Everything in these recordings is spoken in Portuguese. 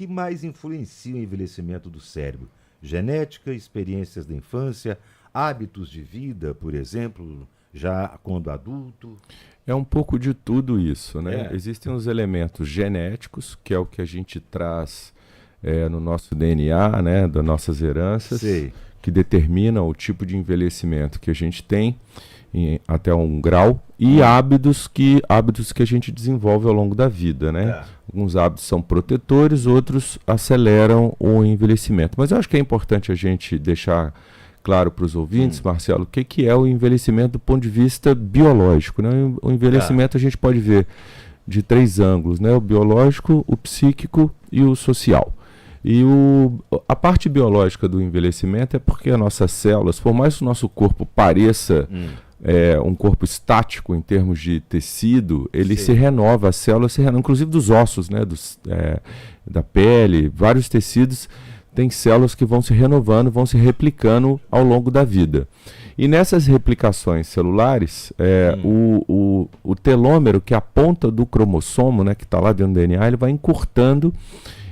que mais influencia o envelhecimento do cérebro? Genética, experiências da infância, hábitos de vida, por exemplo, já quando adulto? É um pouco de tudo isso, né? Existem os elementos genéticos, que é o que a gente traz no nosso DNA, né, das nossas heranças, que determinam o tipo de envelhecimento que a gente tem até um grau, e hábitos que a gente desenvolve ao longo da vida, né? Alguns hábitos são protetores, outros aceleram o envelhecimento. Mas eu acho que é importante a gente deixar claro para os ouvintes, Marcelo, o que é o envelhecimento do ponto de vista biológico, né? O envelhecimento a gente pode ver de 3 ângulos, né? O biológico, o psíquico e o social. E a parte biológica do envelhecimento é porque as nossas células, por mais que o nosso corpo pareça um corpo estático em termos de tecido, ele se renova, as células se renovam, inclusive dos ossos, né? Da pele, vários tecidos têm células que vão se renovando, vão se replicando ao longo da vida. E nessas replicações celulares, o telômero, que é a ponta do cromossomo, né, que está lá dentro do DNA, ele vai encurtando,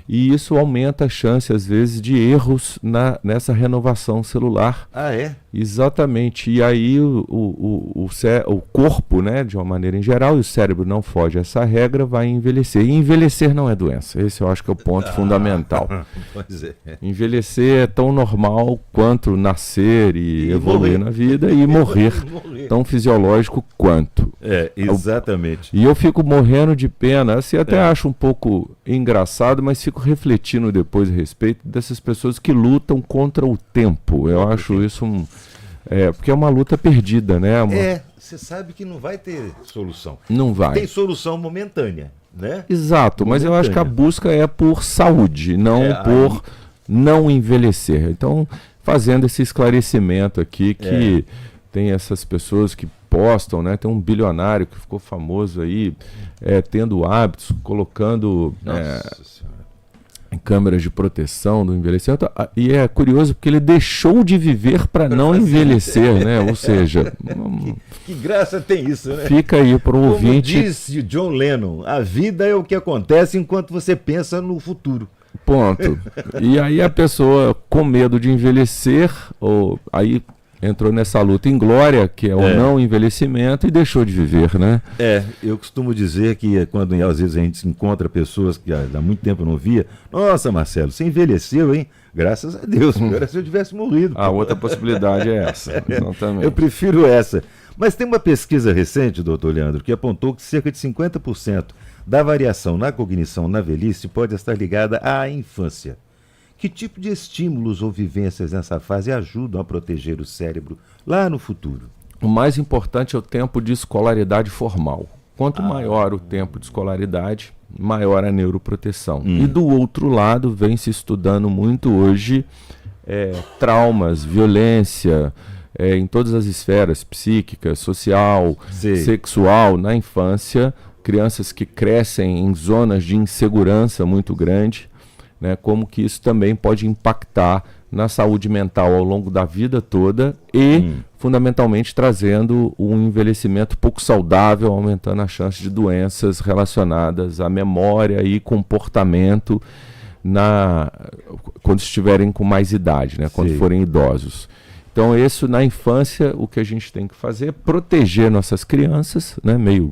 e isso aumenta a chance, às vezes, de erros nessa renovação celular. Ah, é? Exatamente. E aí o corpo, né, de uma maneira em geral, e o cérebro não foge a essa regra, vai envelhecer. E envelhecer não é doença. Esse eu acho que é o ponto fundamental. Pois é. Envelhecer é tão normal quanto nascer e evoluir na vida, e morrer tão fisiológico quanto. Exatamente. E eu fico morrendo de pena, assim, até acho um pouco engraçado, mas fico refletindo depois a respeito dessas pessoas que lutam contra o tempo. Eu acho isso porque é uma luta perdida, né? Você sabe que não vai ter solução. Não vai. Tem solução momentânea, né? Exato, mas eu acho que a busca é por saúde, não por não envelhecer. Então, fazendo esse esclarecimento aqui, que tem essas pessoas que postam, né? Tem um bilionário que ficou famoso aí, tendo hábitos, colocando câmeras de proteção do envelhecimento, e é curioso porque ele deixou de viver para não envelhecer, né? Ou seja, que graça tem isso, né? Fica aí para o ouvinte. Como disse John Lennon, a vida é o que acontece enquanto você pensa no futuro. Ponto. E aí a pessoa, com medo de envelhecer, aí entrou nessa luta inglória, que é o não envelhecimento, e deixou de viver, né? Eu costumo dizer que quando às vezes a gente encontra pessoas que há muito tempo não via, nossa, Marcelo, você envelheceu, hein? Graças a Deus, melhor se eu tivesse morrido. A outra possibilidade é essa, exatamente. Eu prefiro essa. Mas tem uma pesquisa recente, doutor Leandro, que apontou que cerca de 50% da variação na cognição na velhice pode estar ligada à infância. Que tipo de estímulos ou vivências nessa fase ajudam a proteger o cérebro lá no futuro? O mais importante é o tempo de escolaridade formal. Quanto maior o tempo de escolaridade, maior a neuroproteção. E do outro lado, vem se estudando muito hoje traumas, violência, em todas as esferas, psíquica, social, sexual, na infância, crianças que crescem em zonas de insegurança muito grande, né, como que isso também pode impactar na saúde mental ao longo da vida toda e, fundamentalmente, trazendo um envelhecimento pouco saudável, aumentando a chance de doenças relacionadas à memória e comportamento quando estiverem com mais idade, né, quando forem idosos. Então, isso na infância, o que a gente tem que fazer é proteger nossas crianças, né, meio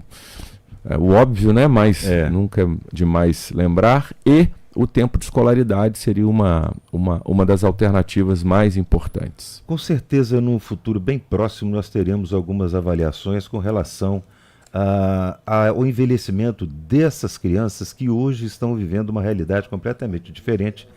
o óbvio, né, mas nunca é demais lembrar, e o tempo de escolaridade seria uma das alternativas mais importantes. Com certeza, num futuro bem próximo, nós teremos algumas avaliações com relação ao envelhecimento dessas crianças que hoje estão vivendo uma realidade completamente diferente.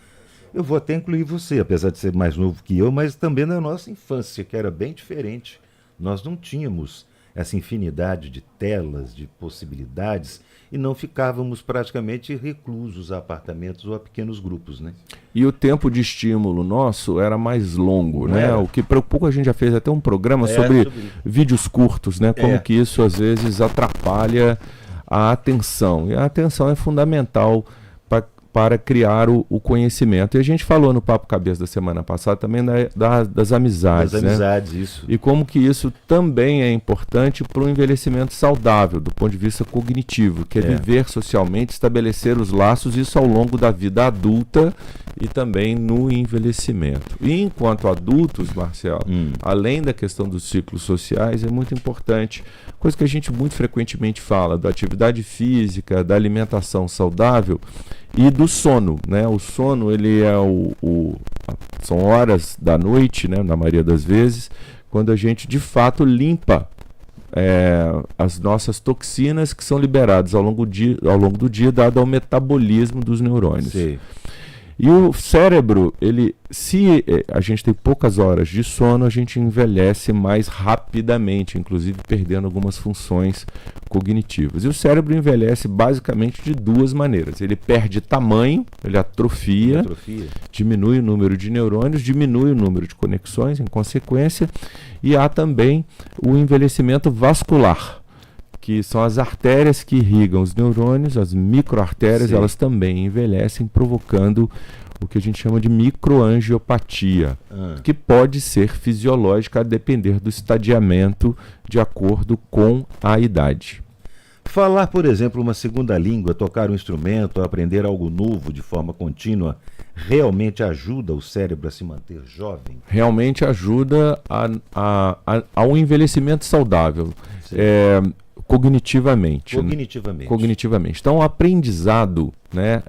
Eu vou até incluir você, apesar de ser mais novo que eu, mas também na nossa infância, que era bem diferente. Nós não tínhamos essa infinidade de telas, de possibilidades, e não ficávamos praticamente reclusos a apartamentos ou a pequenos grupos, né? E o tempo de estímulo nosso era mais longo, né? O que pouco a gente já fez até um programa sobre vídeos curtos, né? Como que isso às vezes atrapalha a atenção. E a atenção é fundamental para criar o conhecimento. E a gente falou no Papo Cabeça da semana passada também das amizades. Das amizades, né? Isso. E como que isso também é importante para o envelhecimento saudável, do ponto de vista cognitivo, que é viver socialmente, estabelecer os laços, isso ao longo da vida adulta e também no envelhecimento. E enquanto adultos, Marcelo, além da questão dos ciclos sociais, é muito importante, coisa que a gente muito frequentemente fala, da atividade física, da alimentação saudável e do sono, né? O sono, ele é são horas da noite, né? Na maioria das vezes, quando a gente de fato limpa as nossas toxinas que são liberadas ao longo do dia, dado ao metabolismo dos neurônios. Sim. E o cérebro, se a gente tem poucas horas de sono, a gente envelhece mais rapidamente, inclusive perdendo algumas funções cognitivas. E o cérebro envelhece basicamente de duas maneiras. Ele perde tamanho, ele atrofia, diminui o número de neurônios, diminui o número de conexões, em consequência, e há também o envelhecimento vascular, que são as artérias que irrigam os neurônios, as microartérias, elas também envelhecem, provocando o que a gente chama de microangiopatia, que pode ser fisiológica a depender do estadiamento de acordo com a idade. Falar, por exemplo, uma segunda língua, tocar um instrumento, aprender algo novo de forma contínua, realmente ajuda o cérebro a se manter jovem? Realmente ajuda ao envelhecimento saudável. Cognitivamente. Então, o aprendizado, né,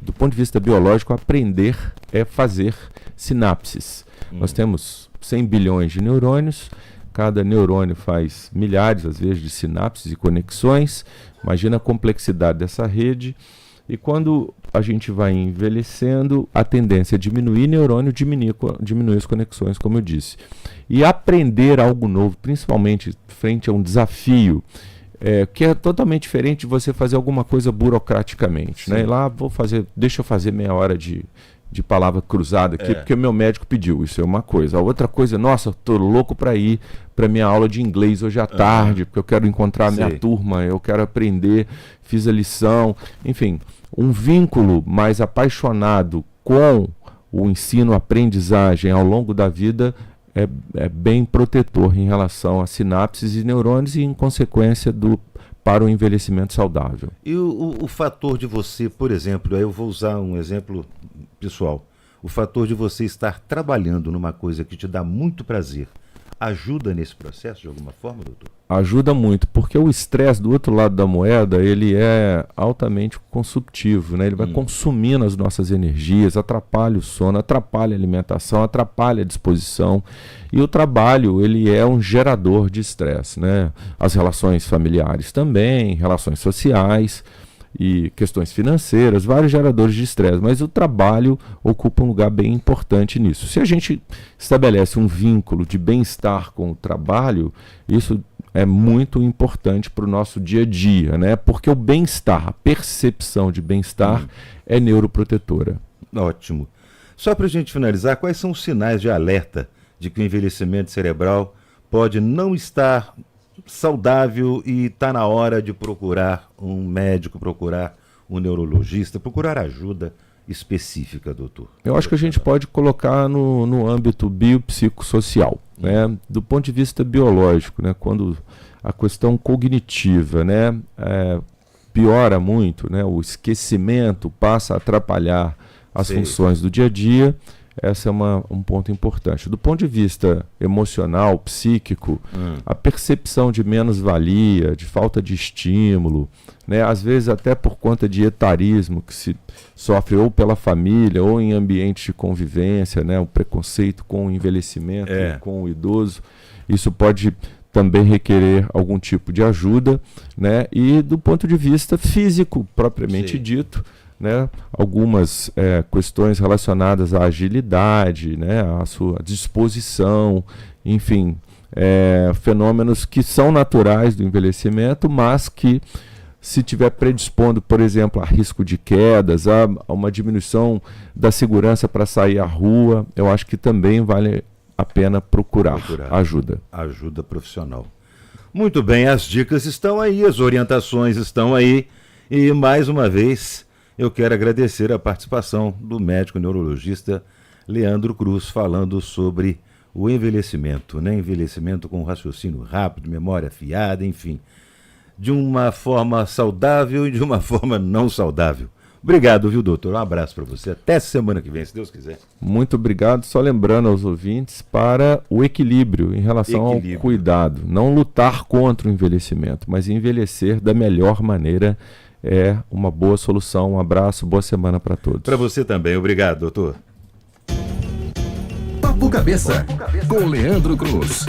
do ponto de vista biológico, aprender é fazer sinapses. Nós temos 100 bilhões de neurônios, cada neurônio faz milhares, às vezes, de sinapses e conexões. Imagina a complexidade dessa rede. E quando a gente vai envelhecendo, a tendência é diminuir neurônio, diminuir as conexões, como eu disse. E aprender algo novo, principalmente frente a um desafio, que é totalmente diferente de você fazer alguma coisa burocraticamente. Né? E lá, deixa eu fazer meia hora de palavra cruzada aqui, porque o meu médico pediu, isso é uma coisa. A outra coisa, nossa, estou louco para ir para minha aula de inglês hoje à tarde, porque eu quero encontrar a minha turma, eu quero aprender, fiz a lição, enfim, um vínculo mais apaixonado com o ensino-aprendizagem ao longo da vida é bem protetor em relação a sinapses e neurônios e, em consequência, para o envelhecimento saudável. E o fator de você, por exemplo, eu vou usar um exemplo pessoal, o fator de você estar trabalhando numa coisa que te dá muito prazer, ajuda nesse processo de alguma forma, doutor? Ajuda muito, porque o estresse do outro lado da moeda, ele é altamente consumptivo, né? Ele vai consumindo as nossas energias, atrapalha o sono, atrapalha a alimentação, atrapalha a disposição. E o trabalho, ele é um gerador de estresse, né? As relações familiares também, relações sociais e questões financeiras, vários geradores de estresse, mas o trabalho ocupa um lugar bem importante nisso. Se a gente estabelece um vínculo de bem-estar com o trabalho, isso é muito importante para o nosso dia a dia, né? Porque o bem-estar, a percepção de bem-estar é neuroprotetora. Ótimo. Só para a gente finalizar, quais são os sinais de alerta de que o envelhecimento cerebral pode não estar saudável e está na hora de procurar um médico, procurar um neurologista, procurar ajuda específica, doutor? Eu acho que a gente pode colocar no âmbito biopsicossocial, né? Do ponto de vista biológico, né? Quando a questão cognitiva, né, piora muito, né? O esquecimento passa a atrapalhar as funções do dia a dia. Esse é um ponto importante. Do ponto de vista emocional, psíquico, a percepção de menos-valia, de falta de estímulo, né, às vezes até por conta de etarismo que se sofre ou pela família ou em ambientes de convivência, né, o preconceito com o envelhecimento, com o idoso, isso pode também requerer algum tipo de ajuda, né, e do ponto de vista físico, propriamente dito, né, algumas questões relacionadas à agilidade, né, à sua disposição, enfim, fenômenos que são naturais do envelhecimento, mas que, se tiver predispondo, por exemplo, a risco de quedas, a uma diminuição da segurança para sair à rua, eu acho que também vale a pena procurar ajuda. Ajuda profissional. Muito bem, as dicas estão aí, as orientações estão aí, e mais uma vez eu quero agradecer a participação do médico neurologista Leandro Cruz, falando sobre o envelhecimento, né? Envelhecimento com raciocínio rápido, memória afiada, enfim, de uma forma saudável e de uma forma não saudável. Obrigado, viu, doutor? Um abraço para você. Até semana que vem, se Deus quiser. Muito obrigado. Só lembrando aos ouvintes para o equilíbrio em relação ao cuidado. Não lutar contra o envelhecimento, mas envelhecer da melhor maneira é uma boa solução. Um abraço, boa semana para todos. Para você também. Obrigado, doutor. Papo Cabeça, com Leandro Cruz.